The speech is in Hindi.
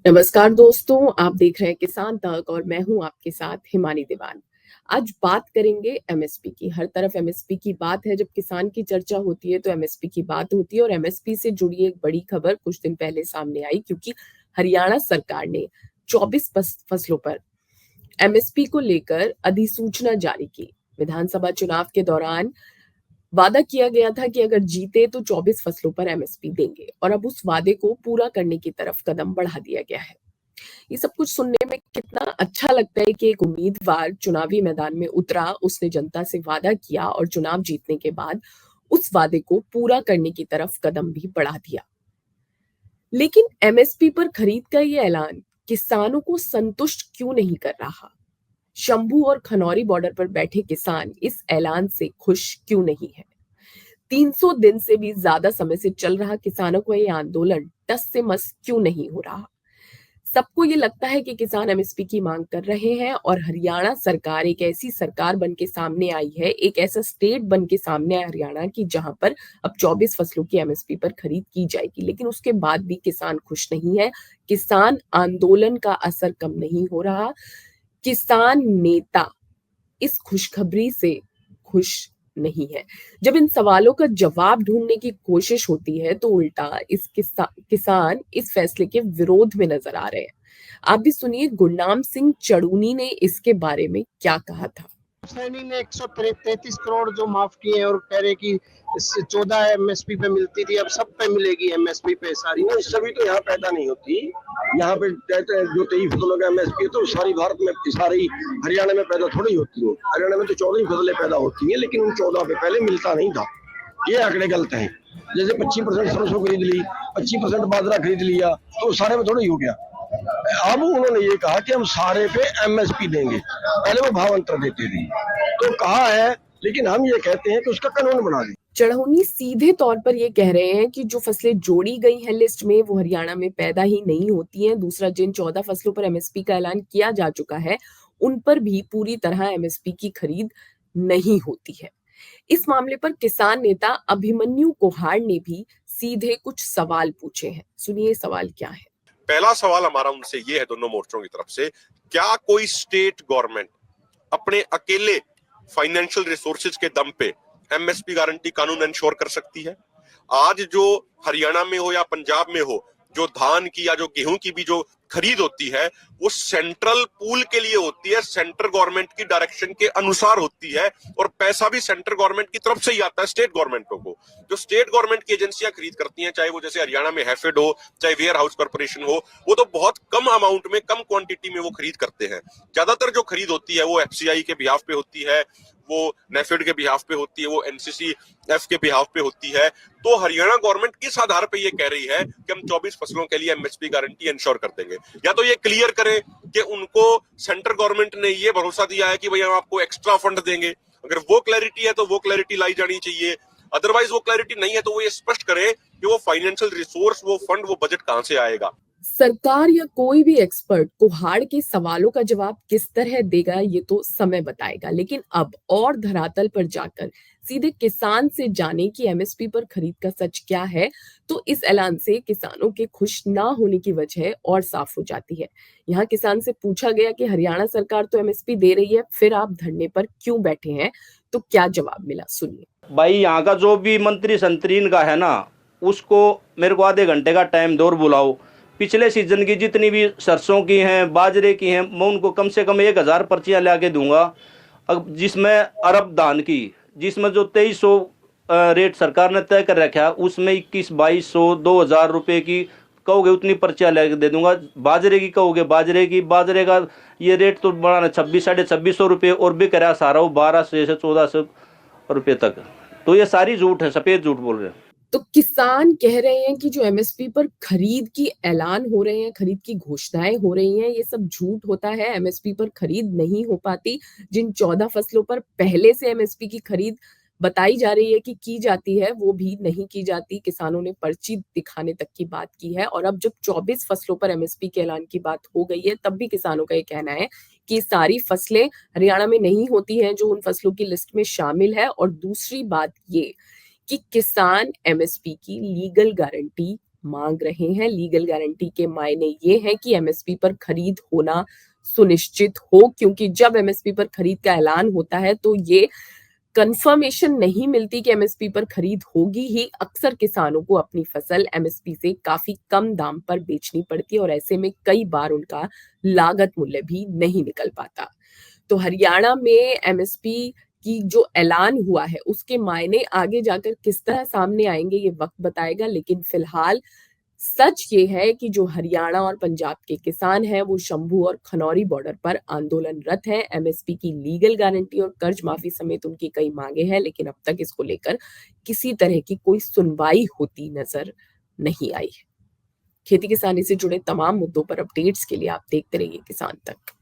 नमस्कार दोस्तों, आप देख रहे हैं किसान तक और मैं हूं आपके साथ हिमानी दीवान। आज बात करेंगे एमएसपी की। हर तरफ एमएसपी की बात है। जब किसान की चर्चा होती है तो एमएसपी की बात होती है और एमएसपी से जुड़ी एक बड़ी खबर कुछ दिन पहले सामने आई, क्योंकि हरियाणा सरकार ने 24 फसलों पर एमएसपी को लेकर अधिसूचना जारी की। विधानसभा चुनाव के दौरान वादा किया गया था कि अगर जीते तो 24 फसलों पर एमएसपी देंगे, और अब उस वादे को पूरा करने की तरफ कदम बढ़ा दिया गया है। ये सब कुछ सुनने में कितना अच्छा लगता है कि एक उम्मीदवार चुनावी मैदान में उतरा, उसने जनता से वादा किया और चुनाव जीतने के बाद उस वादे को पूरा करने की तरफ कदम भी बढ़ा दिया। लेकिन एमएसपी पर खरीद का ये ऐलान किसानों को संतुष्ट क्यों नहीं कर रहा? शंभू और खनौरी बॉर्डर पर बैठे किसान इस ऐलान से खुश क्यों नहीं है? 300 दिन से भी ज्यादा समय से चल रहा किसानों का ये आंदोलन टस से मस क्यों नहीं हो रहा? सबको ये लगता है कि किसान एमएसपी की मांग कर रहे हैं, और हरियाणा सरकार एक ऐसी सरकार बन के सामने आई है, एक ऐसा स्टेट बन के सामने आया हरियाणा की, जहां पर अब 24 फसलों की एमएसपी पर खरीद की जाएगी। लेकिन उसके बाद भी किसान खुश नहीं है। किसान आंदोलन का असर कम नहीं हो रहा। किसान नेता इस खुशखबरी से खुश नहीं है। जब इन सवालों का जवाब ढूंढने की कोशिश होती है तो उल्टा किसान इस फैसले के विरोध में नजर आ रहे हैं। आप भी सुनिए गुरनाम सिंह चड़ूनी ने इसके बारे में क्या कहा था। सैनी ने 133 करोड़ जो माफ किए और कह रहे कि 14 एमएसपी पे मिलती थी, अब सब पे मिलेगी एमएसपी पे सारी। नहीं, सभी तो यहाँ पैदा नहीं होती। यहाँ पे कहते हैं जो 23 फसलों का एमएसपी है तो सारी भारत में, सारी हरियाणा में पैदा थोड़ी होती है। हरियाणा में तो 14 फसलें पैदा होती है, लेकिन उन 14 पे पहले मिलता नहीं था। ये आंकड़े गलत हैं। जैसे 25% सरसों खरीद ली, 25% बाजरा खरीद लिया, तो सारे में थोड़ी हो गया। अब उन्होंने ये कहा कि हम सारे पे एमएसपी देंगे। पहले वो भाव अंतर देते थे, तो कहा है, लेकिन हम ये कहते हैं कि उसका कानून बना दें। चढ़ौनी सीधे तौर पर ये कह रहे हैं कि जो फसलें जोड़ी गई हैं लिस्ट में वो हरियाणा में पैदा ही नहीं होती हैं। दूसरा, जिन 14 फसलों पर एमएसपी का ऐलान किया जा चुका है उन पर भी पूरी तरह एमएसपी की खरीद नहीं होती है। इस मामले पर किसान नेता अभिमन्यु कोहाड़ ने भी सीधे कुछ सवाल पूछे हैं। सुनिए सवाल क्या है। पहला सवाल हमारा उनसे ये है, दोनों मोर्चों की तरफ से, क्या कोई स्टेट गवर्नमेंट अपने अकेले फाइनेंशियल रिसोर्सेज के दम पे एमएसपी गारंटी कानून इंश्योर कर सकती है? आज जो हरियाणा में हो या पंजाब में हो, जो धान की या जो गेहूं की भी जो खरीद होती है वो सेंट्रल पूल के लिए होती है, सेंट्रल गवर्नमेंट की डायरेक्शन के अनुसार होती है, और पैसा भी सेंट्रल गवर्नमेंट की तरफ से ही आता है स्टेट गवर्नमेंटों को। जो स्टेट गवर्नमेंट की एजेंसियां खरीद करती हैं, चाहे वो जैसे हरियाणा में हैफेड हो, चाहे वेयर हाउस कॉर्पोरेशन हो, वो तो बहुत कम अमाउंट में, कम क्वांटिटी में वो खरीद करते हैं। ज्यादातर जो खरीद होती है वो एफसीआई के बिहाफ पे होती है, वो नेफेड के बिहाफ पे होती है, वो एनसीसी एफ के बिहाफ पे होती है। तो हरियाणा गवर्नमेंट किस आधार पे ये कह रही है कि हम 24 फसलों के लिए एमएसपी गारंटी इंश्योर कर देंगे? या तो ये क्लियर करें कि उनको सेंट्रल गवर्नमेंट ने ये भरोसा दिया है कि भाई हम आपको एक्स्ट्रा फंड देंगे। अगर वो क्लैरिटी है तो वो क्लैरिटी लाई जानी चाहिए। अदरवाइज वो क्लैरिटी नहीं है तो वो ये स्पष्ट करे कि वो फाइनेंशियल रिसोर्स, वो फंड, वो बजट कहां से आएगा। सरकार या कोई भी एक्सपर्ट कोहाड़ के सवालों का जवाब किस तरह देगा ये तो समय बताएगा। लेकिन अब और धरातल पर जाकर सीधे किसान से जाने की एमएसपी पर खरीद का सच क्या है, तो इस ऐलान से किसानों के खुश ना होने की वजह और साफ हो जाती है। यहाँ किसान से पूछा गया कि हरियाणा सरकार तो एमएसपी दे रही है, फिर आप धरने पर क्यों बैठे हैं? तो क्या जवाब मिला, सुनिए। भाई, यहाँ का जो भी मंत्री संतरीन का है ना, उसको मेरे को आधे घंटे का टाइम दो और बुलाओ। पिछले सीजन की जितनी भी सरसों की हैं, बाजरे की हैं, मैं उनको कम से कम 1000 पर्चियाँ ला के दूंगा। अब जिसमें अरब धान की, जिसमें जो 2300 रेट सरकार ने तय कर रखा है, उसमें 2100-2200 2000 रुपये की कहोगे उतनी पर्चियाँ ला के दे दूंगा। बाजरे की कहोगे बाजरे का ये रेट तो बढ़ाना 2600-2650 रुपये, और बिक रहा सारा वो 1200 से 1400 रुपये तक। तो ये सारी झूठ है, सफेद झूठ बोल रहे हैं। तो किसान कह रहे हैं कि जो एमएसपी पर खरीद की ऐलान हो रहे हैं, खरीद की घोषणाएं हो रही हैं, ये सब झूठ होता है। एमएसपी पर खरीद नहीं हो पाती। जिन 14 फसलों पर पहले से एमएसपी की खरीद बताई जा रही है कि की जाती है, वो भी नहीं की जाती। किसानों ने पर्ची दिखाने तक की बात की है, और अब जब 24 फसलों पर एमएसपी के ऐलान की बात हो गई है, तब भी किसानों का ये कहना है कि सारी फसलें हरियाणा में नहीं होती हैं जो उन फसलों की लिस्ट में शामिल है। और दूसरी बात ये कि किसान एमएसपी की लीगल गारंटी मांग रहे हैं। लीगल गारंटी के मायने ये है कि एमएसपी पर खरीद होना सुनिश्चित हो, क्योंकि जब एमएसपी पर खरीद का ऐलान होता है तो ये कंफर्मेशन नहीं मिलती कि एमएसपी पर खरीद होगी ही। अक्सर किसानों को अपनी फसल एमएसपी से काफी कम दाम पर बेचनी पड़ती है और ऐसे में कई बार उनका लागत मूल्य भी नहीं निकल पाता। तो हरियाणा में एमएसपी की जो ऐलान हुआ है उसके मायने आगे जाकर किस तरह सामने आएंगे ये वक्त बताएगा, लेकिन फिलहाल सच ये है कि जो हरियाणा और पंजाब के किसान हैं वो शंभू और खनौरी बॉर्डर पर आंदोलनरत हैं। एमएसपी की लीगल गारंटी और कर्ज माफी समेत उनकी कई मांगे हैं, लेकिन अब तक इसको लेकर किसी तरह की कोई सुनवाई होती नजर नहीं आई है। खेती किसानी से जुड़े तमाम मुद्दों पर अपडेट्स के लिए आप देखते रहिए किसान तक।